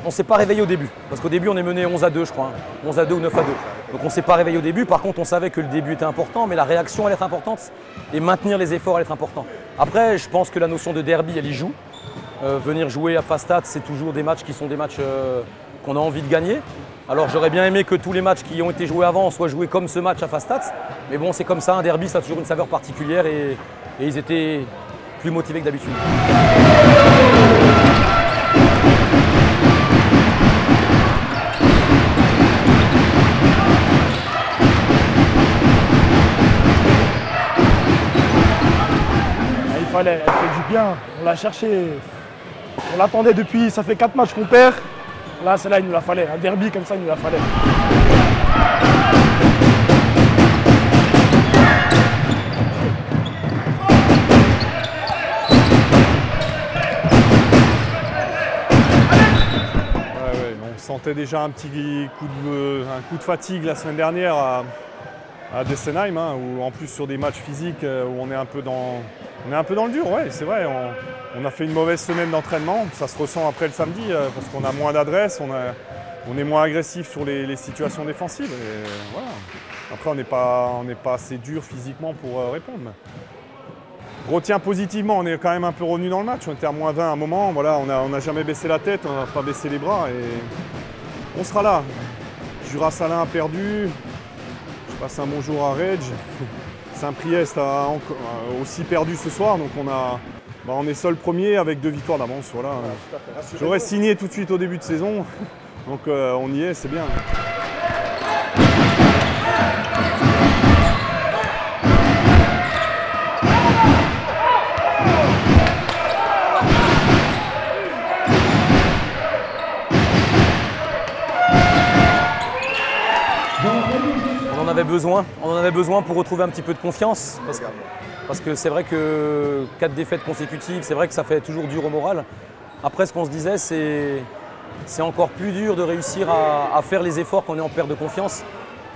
ne s'est pas réveillé au début. Parce qu'au début, on est mené 11-2, je crois. 11-2 ou 9-2. Donc on ne s'est pas réveillé au début. Par contre, on savait que le début était important, mais la réaction allait être importante. Et maintenir les efforts allait être important. Après, je pense que la notion de derby, elle y joue. Venir jouer à Pfastatt, c'est toujours des matchs qui sont des matchs qu'on a envie de gagner. Alors j'aurais bien aimé que tous les matchs qui ont été joués avant soient joués comme ce match à Pfastatt. Mais bon, c'est comme ça, un derby, ça a toujours une saveur particulière et ils étaient plus motivés que d'habitude. Elle fait du bien, on l'a cherché, on l'attendait depuis, ça fait 4 matchs qu'on perd. Là, celle-là, il nous la fallait, un derby comme ça, il nous la fallait. On sentait déjà un petit coup de fatigue la semaine dernière à Dessenheim, hein, où en plus sur des matchs physiques où on est un peu dans le dur, ouais, c'est vrai. On a fait une mauvaise semaine d'entraînement, ça se ressent après le samedi parce qu'on a moins d'adresse, on est moins agressif sur les situations défensives. Et voilà. Après, on n'est pas assez dur physiquement pour répondre. Je retiens positivement, on est quand même un peu revenu dans le match. On était à -20 à un moment, voilà, on n'a jamais baissé la tête, on n'a pas baissé les bras et on sera là. Jura Salin a perdu. Je passe un bonjour à Reg. Saint-Priest a aussi perdu ce soir, donc on est seul premier avec 2 victoires d'avance. Voilà. J'aurais signé tout de suite au début de saison, donc on y est, c'est bien. On en avait besoin pour retrouver un petit peu de confiance. Parce que c'est vrai que 4 défaites consécutives, c'est vrai que ça fait toujours dur au moral. Après, ce qu'on se disait, c'est encore plus dur de réussir à faire les efforts quand on est en perte de confiance.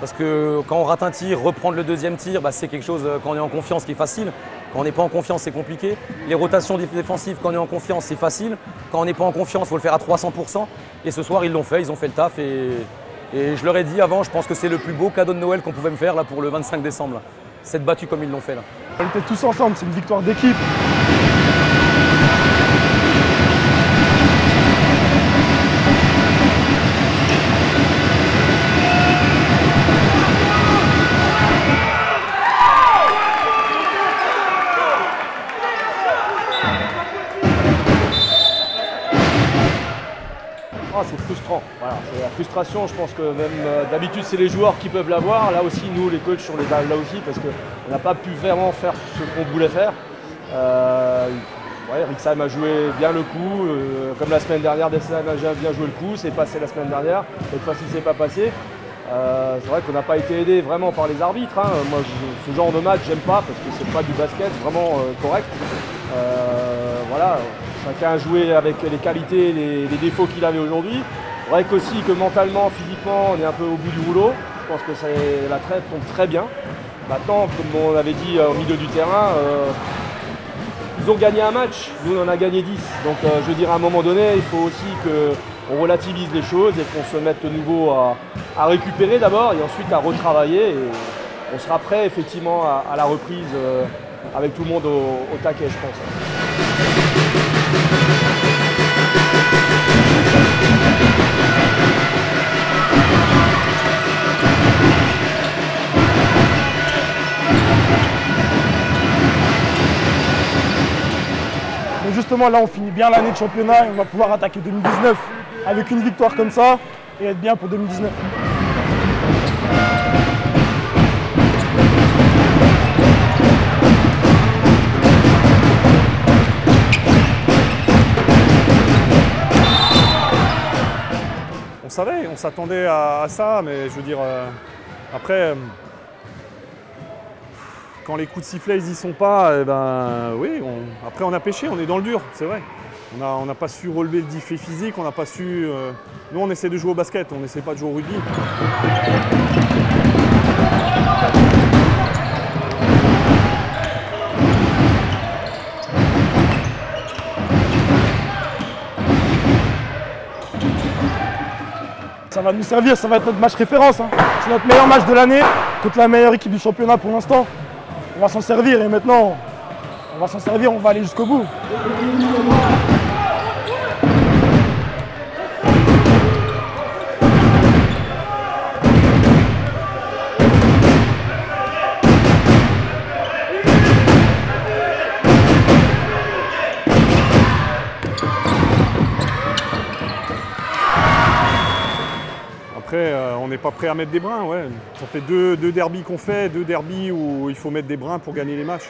Parce que quand on rate un tir, reprendre le deuxième tir, c'est quelque chose quand on est en confiance qui est facile. Quand on n'est pas en confiance, c'est compliqué. Les rotations défensives, quand on est en confiance, c'est facile. Quand on n'est pas en confiance, il faut le faire à 300%. Et ce soir, ils l'ont fait, ils ont fait le taf. Et je leur ai dit avant, je pense que c'est le plus beau cadeau de Noël qu'on pouvait me faire là, pour le 25 décembre. Là. S'être battu comme ils l'ont fait là. On était tous ensemble, c'est une victoire d'équipe. C'est frustrant, voilà. C'est la frustration, je pense que même d'habitude c'est les joueurs qui peuvent l'avoir, là aussi nous les coachs on les a là aussi parce qu'on n'a pas pu vraiment faire ce qu'on voulait faire. Rixheim a joué bien le coup, comme la semaine dernière, Dessenheim a bien joué le coup, c'est passé la semaine dernière, cette fois-ci c'est pas passé. C'est vrai qu'on n'a pas été aidé vraiment par les arbitres, hein. Moi ce genre de match j'aime pas parce que c'est pas du basket vraiment correct. Voilà. Chacun a joué avec les qualités, les défauts qu'il avait aujourd'hui. C'est vrai qu'aussi que mentalement, physiquement, on est un peu au bout du rouleau. Je pense que la trêve tombe très bien. Maintenant, comme on avait dit au milieu du terrain, ils ont gagné un match, nous on en a gagné 10. Donc je veux dire à un moment donné, il faut aussi qu'on relativise les choses et qu'on se mette de nouveau à récupérer d'abord et ensuite à retravailler. Et on sera prêt effectivement à la reprise avec tout le monde au taquet, je pense. Donc justement là on finit bien l'année de championnat et on va pouvoir attaquer 2019 avec une victoire comme ça et être bien pour 2019. On s'attendait à ça, mais je veux dire, après, quand les coups de sifflet ils y sont pas, oui, après on a pêché, on est dans le dur, c'est vrai. On n'a pas su relever le défi physique, on n'a pas su. Nous on essaie de jouer au basket, on n'essaie pas de jouer au rugby. ça va nous servir, ça va être notre match référence. Hein. C'est notre meilleur match de l'année contre la meilleure équipe du championnat pour l'instant. On va s'en servir et maintenant, on va s'en servir, on va aller jusqu'au bout. Après, on n'est pas prêt à mettre des brins, ouais. Ça fait deux derbys qu'on fait, 2 derbys où il faut mettre des brins pour gagner les matchs.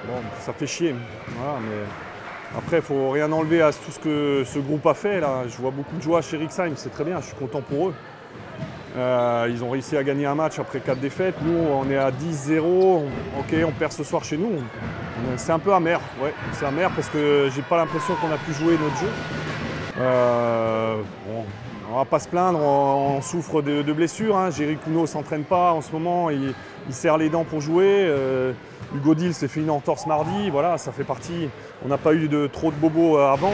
Bon, ça fait chier. Voilà, mais après, il ne faut rien enlever à tout ce que ce groupe a fait. Là. Je vois beaucoup de joie chez Rixheim, c'est très bien, je suis content pour eux. Ils ont réussi à gagner un match après 4 défaites. Nous, on est à 10-0. Ok, on perd ce soir chez nous. C'est un peu amer, ouais. C'est amer parce que j'ai pas l'impression qu'on a pu jouer notre jeu. Bon. On va pas se plaindre, on souffre de blessures. Hein. Jerry Kuno ne s'entraîne pas en ce moment, il serre les dents pour jouer. Hugo Dill s'est fait une entorse mardi, voilà, ça fait partie. On n'a pas eu trop de bobos avant.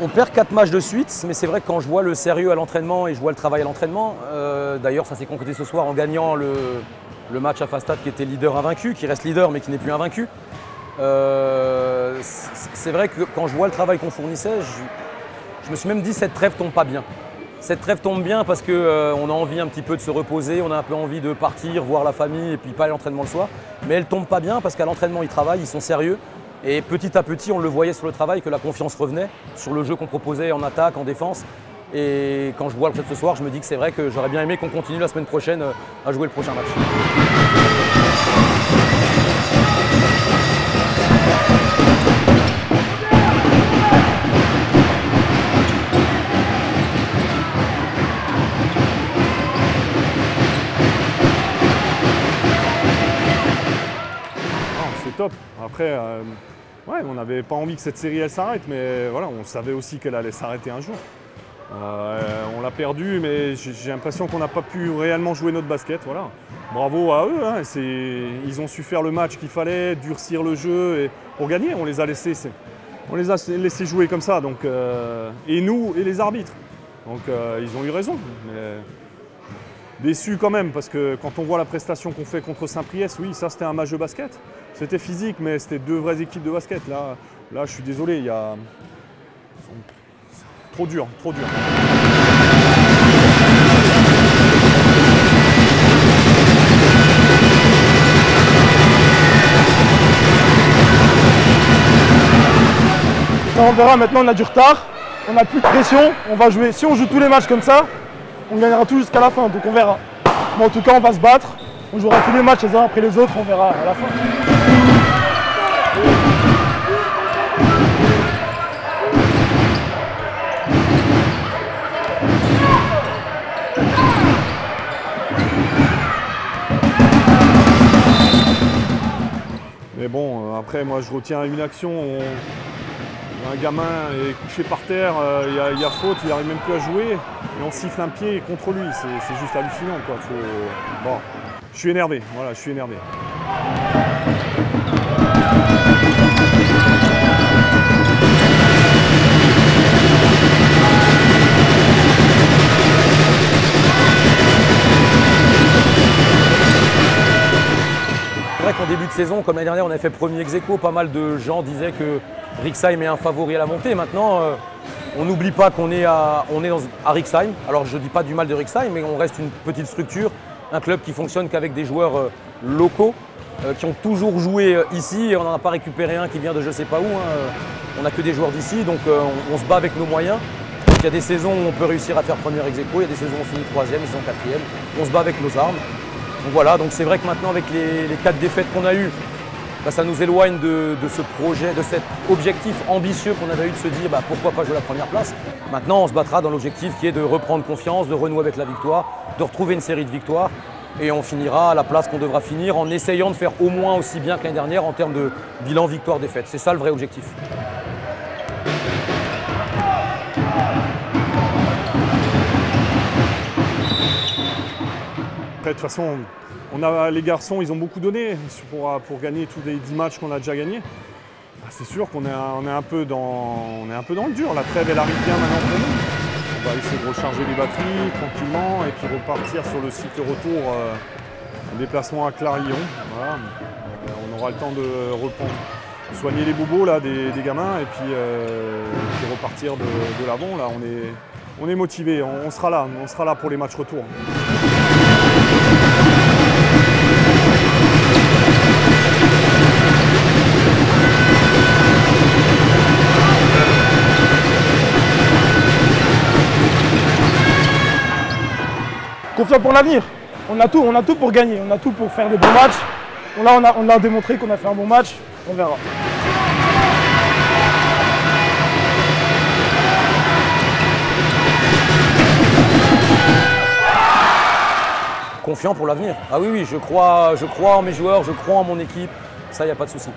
On perd 4 matchs de suite, mais c'est vrai que quand je vois le sérieux à l'entraînement et je vois le travail à l'entraînement, d'ailleurs ça s'est concrétisé ce soir en gagnant le match à Fastad qui était leader invaincu, qui reste leader mais qui n'est plus invaincu. C'est vrai que quand je vois le travail qu'on fournissait, je me suis même dit cette trêve tombe pas bien. Cette trêve tombe bien parce qu'on a envie un petit peu de se reposer, on a un peu envie de partir, voir la famille et puis pas aller à l'entraînement le soir. Mais elle tombe pas bien parce qu'à l'entraînement ils travaillent, ils sont sérieux. Et petit à petit, on le voyait sur le travail que la confiance revenait sur le jeu qu'on proposait en attaque, en défense. Et quand je vois le fait de ce soir, je me dis que c'est vrai que j'aurais bien aimé qu'on continue la semaine prochaine à jouer le prochain match. C'est top. Après, ouais, on n'avait pas envie que cette série elle s'arrête, mais voilà, on savait aussi qu'elle allait s'arrêter un jour. On l'a perdu, mais j'ai l'impression qu'on n'a pas pu réellement jouer notre basket. Voilà. Bravo à eux, hein, ils ont su faire le match qu'il fallait, durcir le jeu et pour gagner. On les a laissés jouer comme ça, donc, et nous et les arbitres. Donc ils ont eu raison. Mais déçu quand même, parce que quand on voit la prestation qu'on fait contre Saint-Priest, oui, ça c'était un match de basket. C'était physique, mais c'était 2 vraies équipes de basket. Là je suis désolé, il y a... Trop dur, trop dur. On verra, maintenant on a du retard, on n'a plus de pression, on va jouer. Si on joue tous les matchs comme ça, on gagnera tout jusqu'à la fin, donc on verra. Mais en tout cas, on va se battre, on jouera tous les matchs les uns après les autres, on verra à la fin. Mais bon, après, moi je retiens une action. Un gamin est couché par terre, il y a faute, il n'arrive même plus à jouer, et on siffle un pied contre lui, c'est juste hallucinant, quoi. Bon, je suis énervé, voilà, je suis énervé. C'est vrai qu'en début de saison, comme l'année dernière, on avait fait premier ex-aequo, pas mal de gens disaient que Rixheim est un favori à la montée. Maintenant, on n'oublie pas qu'on est à Rixheim. Alors je ne dis pas du mal de Rixheim, mais on reste une petite structure, un club qui fonctionne qu'avec des joueurs locaux, qui ont toujours joué ici, et on n'en a pas récupéré un qui vient de je ne sais pas où. Hein. On n'a que des joueurs d'ici, donc on se bat avec nos moyens. Il y a des saisons où on peut réussir à faire premier ex-aequo, il y a des saisons où on finit 3e, ils sont 4e. On se bat avec nos armes. Donc voilà, donc c'est vrai que maintenant avec les 4 défaites qu'on a eues, bah, ça nous éloigne de ce projet, de cet objectif ambitieux qu'on avait eu de se dire bah, pourquoi pas jouer la première place. Maintenant on se battra dans l'objectif qui est de reprendre confiance, de renouer avec la victoire, de retrouver une série de victoires et on finira à la place qu'on devra finir en essayant de faire au moins aussi bien que l'année dernière en termes de bilan victoire-défaite. C'est ça le vrai objectif. de toute façon, les garçons, ils ont beaucoup donné pour gagner tous les 10 matchs qu'on a déjà gagnés. C'est sûr qu'on est un peu dans le dur. La trêve, elle arrive bien maintenant pour nous. On va essayer de recharger les batteries tranquillement et puis repartir sur le cycle retour, un déplacement à Clarillon. Voilà. On aura le temps de reprendre, soigner les bobos là, des gamins et puis repartir de l'avant. Là, on est motivés, on sera là pour les matchs retour. Confiant pour l'avenir. On a tout pour gagner, on a tout pour faire des bons matchs. Là, on a démontré qu'on a fait un bon match, on verra. Confiant pour l'avenir. Ah oui, je crois en mes joueurs, je crois en mon équipe, ça, il n'y a pas de souci.